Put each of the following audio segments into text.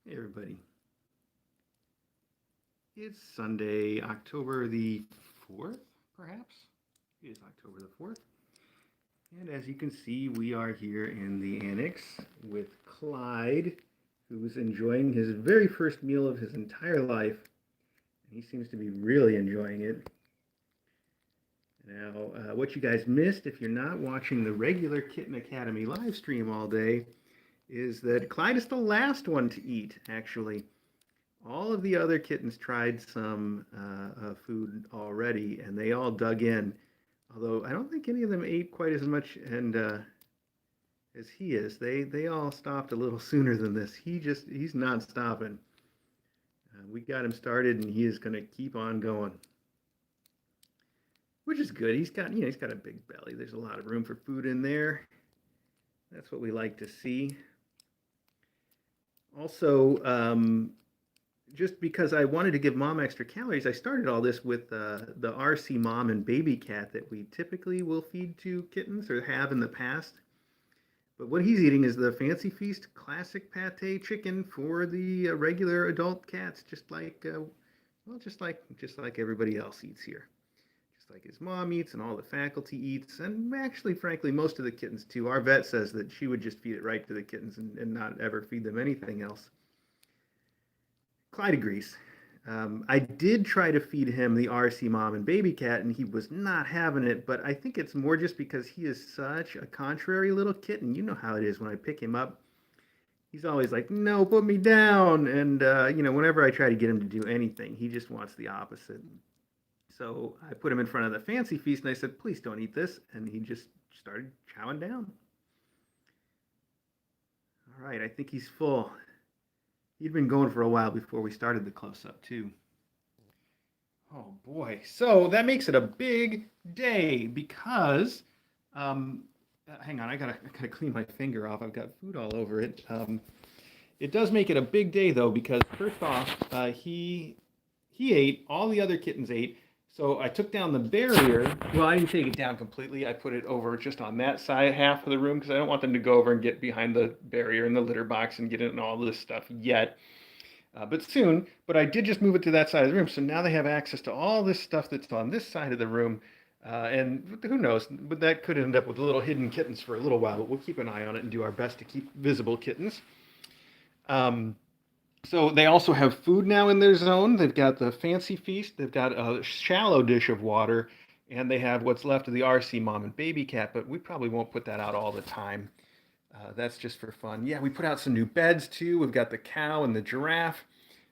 Hey everybody. It's Sunday, October the 4th, perhaps? It is October the 4th. And as you can see, we are here in the annex with Clyde, who's enjoying his very first meal of his entire life. And he seems to be really enjoying it. Now, what you guys missed, if you're not watching the regular Kitten Academy live stream all day, is that Clyde is the last one to eat, actually. All of the other kittens tried some food already, and they all dug in. Although I don't think any of them ate quite as much and as he is. They all stopped a little sooner than this. He's not stopping. We got him started, and he is going to keep on going, which is good. He's got a big belly. There's a lot of room for food in there. That's what we like to see. Also, just because I wanted to give mom extra calories, I started all this with the RC mom and baby cat that we typically will feed to kittens or have in the past. But what he's eating is the Fancy Feast classic pate chicken for the regular adult cats, just like everybody else eats here, just like his mom eats and all the faculty eats, and actually, frankly, most of the kittens too. Our vet says that she would just feed it right to the kittens and not ever feed them anything else. Clyde agrees. I did try to feed him the RC mom and baby cat, and he was not having it. But I think it's more just because he is such a contrary little kitten. You know how it is when I pick him up. He's always like, "No, put me down." And whenever I try to get him to do anything, he just wants the opposite. So I put him in front of the Fancy Feast, and I said, "Please don't eat this," and he just started chowing down. All right, I think he's full. He'd been going for a while before we started the close up, too. Oh boy. So that makes it a big day because, hang on, I gotta clean my finger off. I've got food all over it. It does make it a big day though because first off, he ate. All the other kittens ate. So I took down the barrier. Well, I didn't take it down completely. I put it over just on that side half of the room because I don't want them to go over and get behind the barrier in the litter box and get in all this stuff yet. But soon, but I did just move it to that side of the room. So now they have access to all this stuff that's on this side of the room. And who knows, but that could end up with little hidden kittens for a little while, but we'll keep an eye on it and do our best to keep visible kittens. Um, so they also have food now in their zone. They've got the Fancy Feast. They've got a shallow dish of water, and they have what's left of the RC mom and baby cat, but we probably won't put that out all the time. That's just for fun. Yeah, we put out some new beds too. We've got the cow and the giraffe,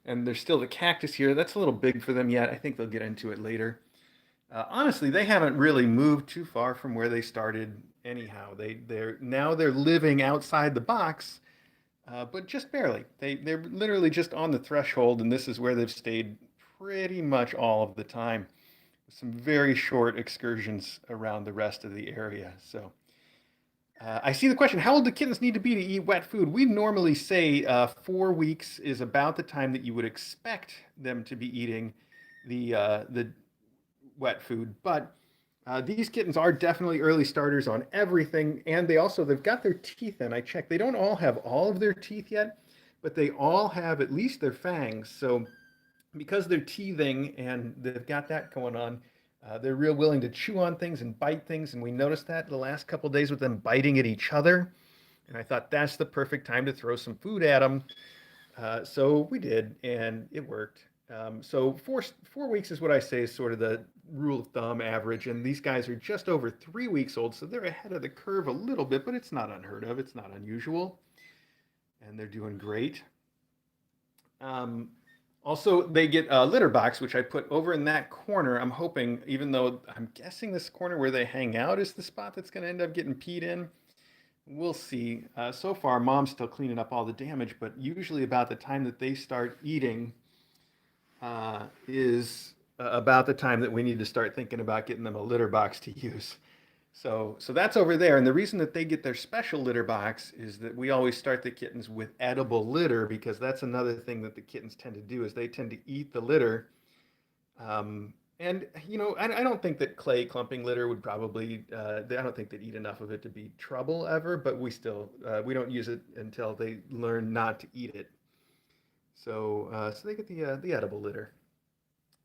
and there's still the cactus here. That's a little big for them yet. I think they'll get into it later. Honestly, they haven't really moved too far from where they started. Anyhow, they're living outside the box, but just barely. They're literally just on the threshold, and this is where they've stayed pretty much all of the time. Some very short excursions around the rest of the area. So. I see the question. How old do kittens need to be to eat wet food? We normally say 4 weeks is about the time that you would expect them to be eating the wet food. But these kittens are definitely early starters on everything, and they've got their teeth in. I checked. They don't all have all of their teeth yet, but they all have at least their fangs. So because they're teething and they've got that going on, they're real willing to chew on things and bite things, and we noticed that the last couple of days with them biting at each other. And I thought that's the perfect time to throw some food at them. So we did, and it worked. So 4 weeks is what I say is sort of the rule of thumb average, and these guys are just over 3 weeks old, so they're ahead of the curve a little bit, but it's not unheard of. It's not unusual, and they're doing great. Um, Also, they get a litter box, which I put over in that corner. I'm hoping, even though I'm guessing this corner where they hang out is the spot that's going to end up getting peed in. We'll see. So far, mom's still cleaning up all the damage, but usually about the time that they start eating is about the time that we need to start thinking about getting them a litter box to use. So that's over there. And the reason that they get their special litter box is that we always start the kittens with edible litter because that's another thing that the kittens tend to do is they tend to eat the litter. And I don't think that clay clumping litter would probably, I don't think they'd eat enough of it to be trouble ever, but we don't use it until they learn not to eat it. So they get the edible litter.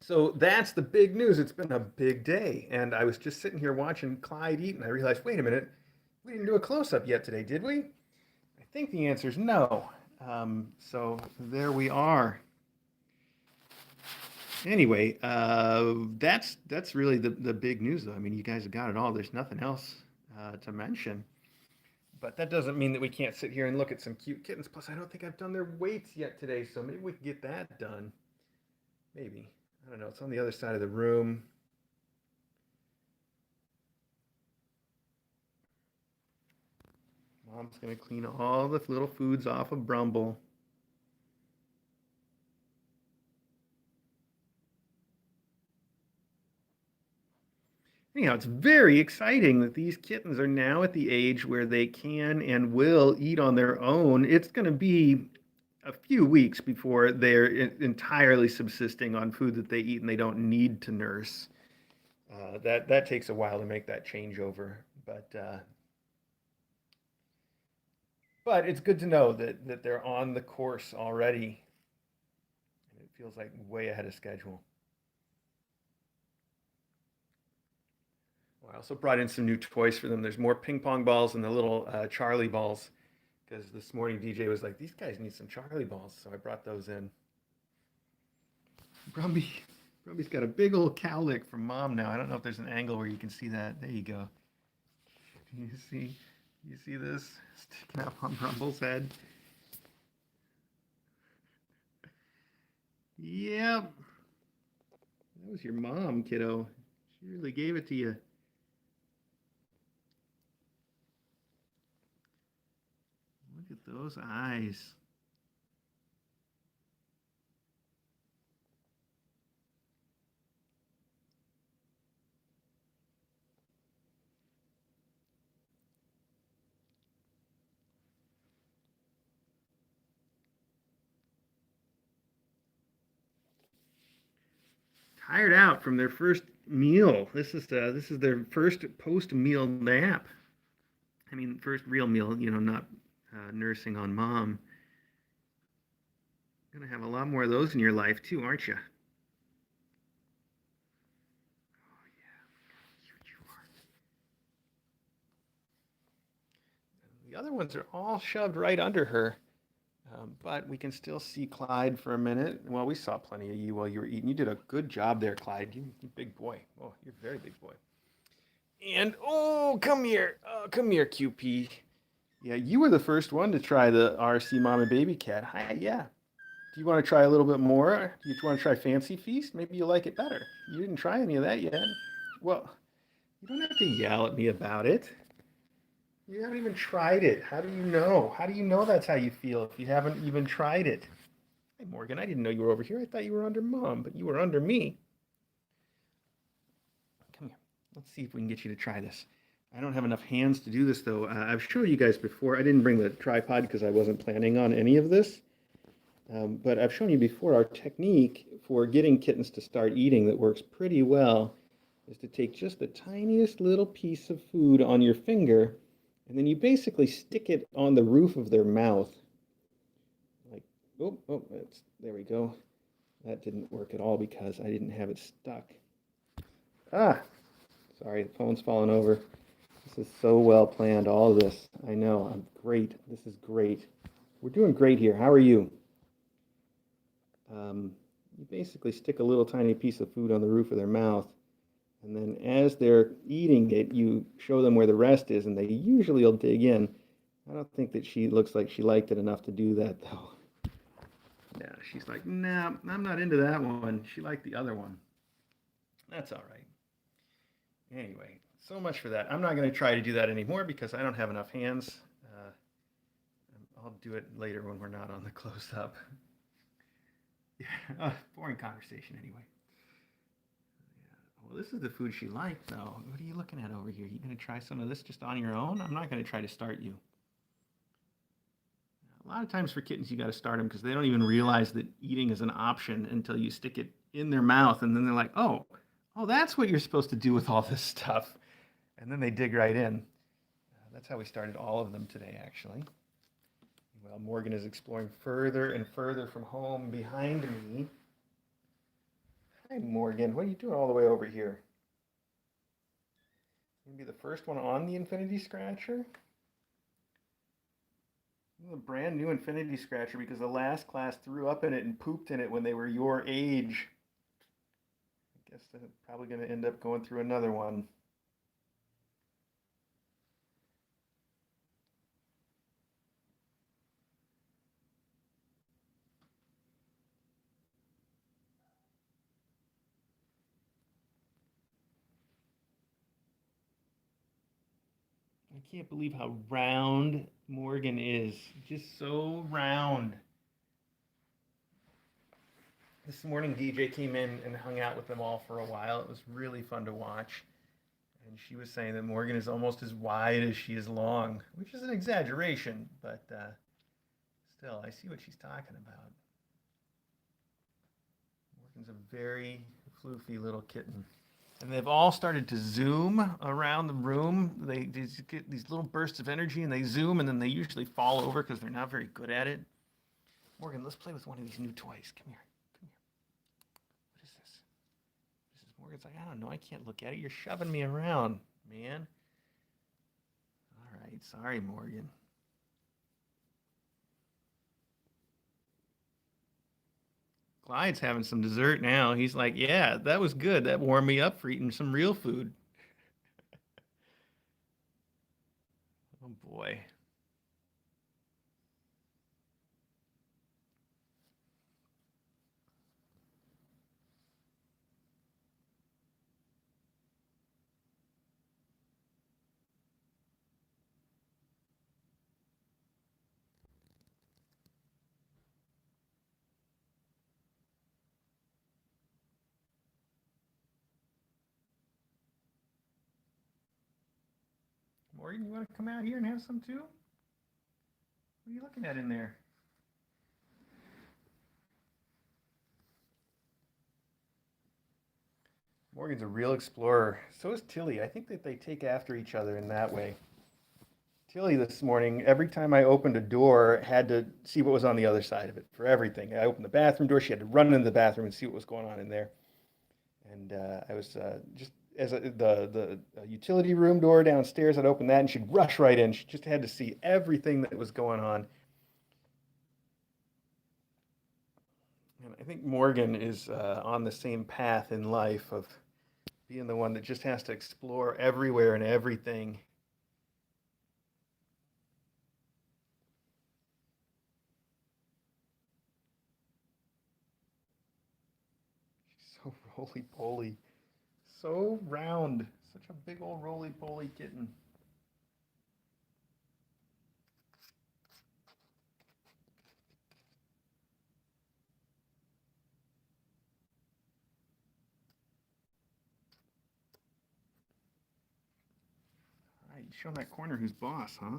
So that's the big news. It's been a big day, and I was just sitting here watching Clyde eat, and I realized, wait a minute, we didn't do a close up yet today, did we? I think the answer is no. So there we are. Anyway, that's really the big news, though. I mean, you guys have got it all. There's nothing else to mention. But that doesn't mean that we can't sit here and look at some cute kittens. Plus, I don't think I've done their weights yet today, so maybe we can get that done. Maybe. I don't know. It's on the other side of the room. Mom's going to clean all the little foods off of Brumble. Anyhow, it's very exciting that these kittens are now at the age where they can and will eat on their own. It's going to be a few weeks before they're entirely subsisting on food that they eat and they don't need to nurse. That takes a while to make that changeover, but it's good to know that they're on the course already. It feels like way ahead of schedule. I also brought in some new toys for them. There's more ping pong balls and the little Charlie balls because this morning DJ was like, these guys need some Charlie balls. So I brought those in. Brumby's got a big old cowlick from Mom now. I don't know if there's an angle where you can see that. There you go. You see this sticking up on Brumble's head? Yep. That was your mom, kiddo. She really gave it to you. Look at those eyes. Tired out from their first meal. This is their first post-meal nap. I mean, first real meal. Not nursing on Mom. You're gonna have a lot more of those in your life too, aren't you? Oh yeah, cute you are. The other ones are all shoved right under her. But we can still see Clyde for a minute. Well, we saw plenty of you while you were eating. You did a good job there, Clyde. You big boy. Oh, you're a very big boy. And oh, come here. Oh, come here, QP. Yeah, you were the first one to try the RC Mom and Baby Cat. Hi, yeah. Do you want to try a little bit more? Do you want to try Fancy Feast? Maybe you like it better. You didn't try any of that yet. Well, you don't have to yell at me about it. You haven't even tried it. How do you know? How do you know that's how you feel if you haven't even tried it? Hey, Morgan, I didn't know you were over here. I thought you were under Mom, but you were under me. Come here. Let's see if we can get you to try this. I don't have enough hands to do this, though. I've shown you guys before. I didn't bring the tripod because I wasn't planning on any of this. But I've shown you before our technique for getting kittens to start eating that works pretty well is to take just the tiniest little piece of food on your finger, and then you basically stick it on the roof of their mouth. Like, there we go. That didn't work at all because I didn't have it stuck. Sorry, the phone's falling over. This is so well planned, all of this. I know, I'm great. This is great. We're doing great here. How are you? You basically stick a little tiny piece of food on the roof of their mouth, and then as they're eating it, you show them where the rest is, and they usually will dig in. I don't think that she looks like she liked it enough to do that, though. Yeah, she's like, nah, I'm not into that one. She liked the other one. That's all right. Anyway, so much for that. I'm not going to try to do that anymore because I don't have enough hands. I'll do it later when we're not on the close-up. Yeah, boring conversation anyway. Well, this is the food she liked, though. What are you looking at over here? You going to try some of this just on your own? I'm not going to try to start you. A lot of times for kittens, you got to start them because they don't even realize that eating is an option until you stick it in their mouth, and then they're like, oh, that's what you're supposed to do with all this stuff. And then they dig right in. That's how we started all of them today, actually. Well, Morgan is exploring further and further from home behind me. Hi, Morgan. What are you doing all the way over here? You gonna be the first one on the Infinity Scratcher? This is a brand new Infinity Scratcher because the last class threw up in it and pooped in it when they were your age. I guess they're probably going to end up going through another one. I can't believe how round Morgan is. Just so round. This morning, DJ came in and hung out with them all for a while. It was really fun to watch. And she was saying that Morgan is almost as wide as she is long, which is an exaggeration, but still, I see what she's talking about. Morgan's a very floofy little kitten. And they've all started to zoom around the room. They just get these little bursts of energy and they zoom and then they usually fall over because they're not very good at it. Morgan, let's play with one of these new toys. Come here. Come here. What is this? This is Morgan's like, I don't know. I can't look at it. You're shoving me around, man. All right. Sorry, Morgan. Clyde's having some dessert now. He's like, yeah, that was good. That warmed me up for eating some real food. Oh, boy. Morgan, you want to come out here and have some too? What are you looking at in there? Morgan's a real explorer. So is Tilly. I think that they take after each other in that way. Tilly this morning, every time I opened a door, had to see what was on the other side of it for everything. I opened the bathroom door, she had to run into the bathroom and see what was going on in there. And I was just as the utility room door downstairs, I'd open that and she'd rush right in. She just had to see everything that was going on. And I think Morgan is on the same path in life of being the one that just has to explore everywhere and everything. She's so roly-poly, so round, such a big old roly-poly kitten. All right, show that corner who's boss, huh?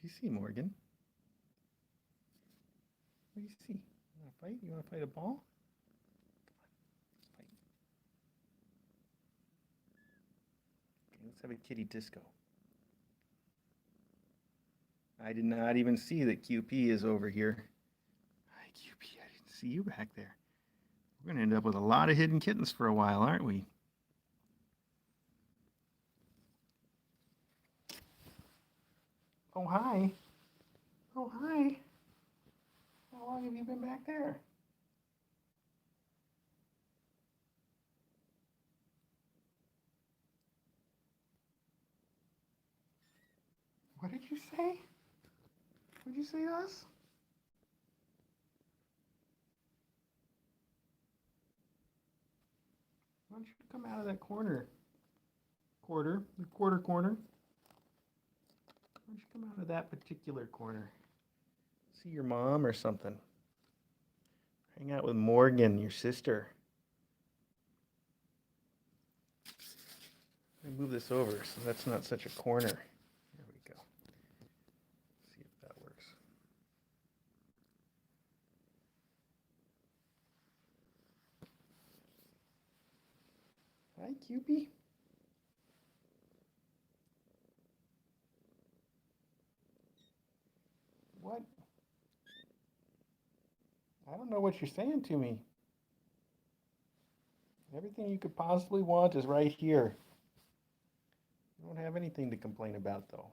What do you see, Morgan? What do you see? You want to fight? You want to fight a ball? Come on, let's fight. Okay, let's have a kitty disco. I did not even see that QP is over here. Hi, QP. I didn't see you back there. We're going to end up with a lot of hidden kittens for a while, aren't we? Oh, hi. Oh, hi. How long have you been back there? What did you say? What did you say to us? Why don't you come out of that corner? The quarter corner. Why don't you come out of that particular corner? See your mom or something. Hang out with Morgan, your sister. Let me move this over so that's not such a corner. There we go. Hi, Cupie. What? I don't know what you're saying to me. Everything you could possibly want is right here. You don't have anything to complain about, though.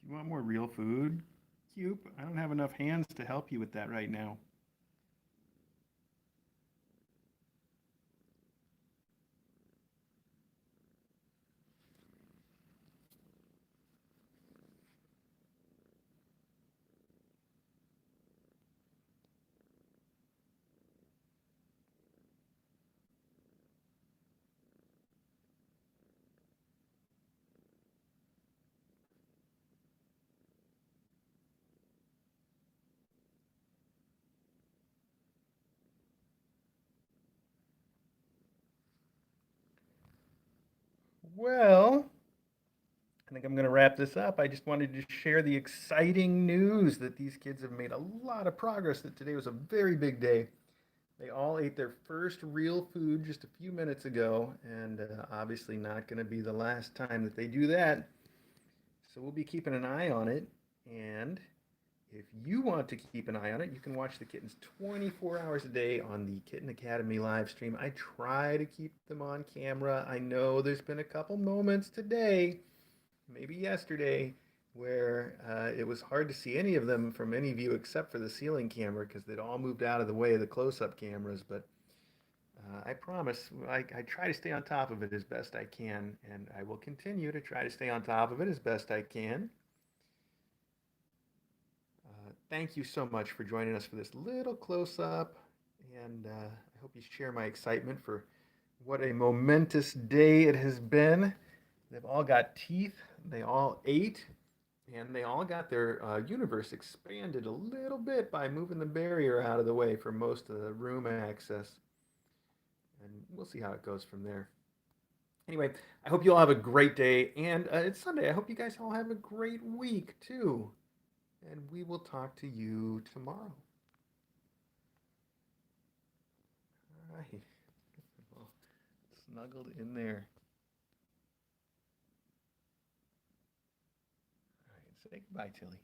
Do you want more real food? Cube, I don't have enough hands to help you with that right now. Well, I think I'm going to wrap this up. I just wanted to share the exciting news that these kids have made a lot of progress, that today was a very big day. They all ate their first real food just a few minutes ago, and obviously not going to be the last time that they do that. So we'll be keeping an eye on it. And if you want to keep an eye on it, you can watch the kittens 24 hours a day on the Kitten Academy live stream. I try to keep them on camera. I know there's been a couple moments today, maybe yesterday, where it was hard to see any of them from any view except for the ceiling camera because they'd all moved out of the way of the close-up cameras. But I promise I try to stay on top of it as best I can, and I will continue to try to stay on top of it as best I can. Thank you so much for joining us for this little close-up, and I hope you share my excitement for what a momentous day it has been. They've all got teeth, they all ate, and they all got their universe expanded a little bit by moving the barrier out of the way for most of the room access. And we'll see how it goes from there. Anyway, I hope you all have a great day, and it's Sunday. I hope you guys all have a great week too. And we will talk to you tomorrow. All right. Well, snuggled in there. All right, say goodbye, Tilly.